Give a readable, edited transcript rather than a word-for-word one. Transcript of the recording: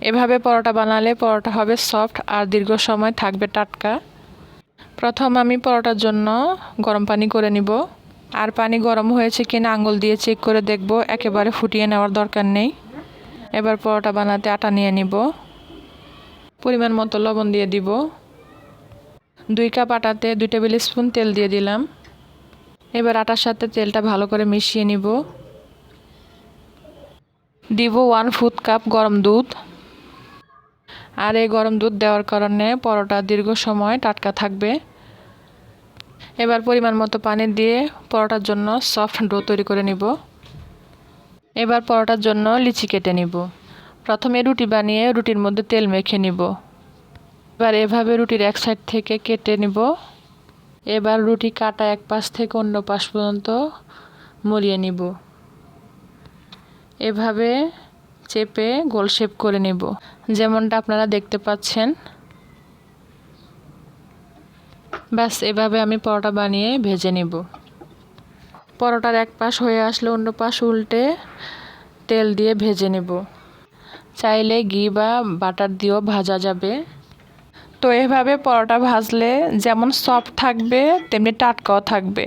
এভাবে পরোটা বানালে পরোটা হবে সফট আর দীর্ঘ সময় থাকবে টাটকা। প্রথম আমি পরোটার জন্য গরম পানি করে নিব। আর পানি গরম হয়েছে কিনা আঙুল দিয়ে চেক করে দেখব, একেবারে ফুটিয়ে নেওয়ার দরকার নেই। এবার পরোটা বানাতে আটা নিয়ে নিব। পরিমাণ মতো লবণ দিয়ে দিব। 2 কাপ আটাতে 2 টেবিল স্পুন তেল দিয়ে দিলাম। এবার আটার সাথে তেলটা ভালো করে মিশিয়ে নিব। দিব 1/4 কাপ গরম দুধ। আর এই গরম দুধ দেওয়ার কারণে পরোটা দীর্ঘ সময় টাটকা থাকবে। এবার পরিমাণ মতো পানি দিয়ে পরোটার জন্য সফট ডো তৈরি করে নিব। এবার পরোটার জন্য লিচি কেটে নিব। প্রথমে রুটি বানিয়ে রুটির মধ্যে তেল মেখে নিব। এবার এভাবে রুটির এক সাইড থেকে কেটে নিব। এবার রুটি কাটা এক পাশ থেকে অন্য পাশ পর্যন্ত মুড়িয়ে নিব। এভাবে চেপে গোল শেপ করে নেব, যেমনটা আপনারা দেখতে পাচ্ছেন। ব্যাস এভাবে আমি পরোটা বানিয়ে ভেজে নেব। পরোটার এক পাশ হয়ে আসলে অন্য পাশ উল্টে তেল দিয়ে ভেজে নেব। চাইলে ঘি বা বাটার দিয়েও ভাজা যাবে। তো এভাবে পরোটা ভাজলে যেমন সফট থাকবে তেমনি টাটকাও থাকবে।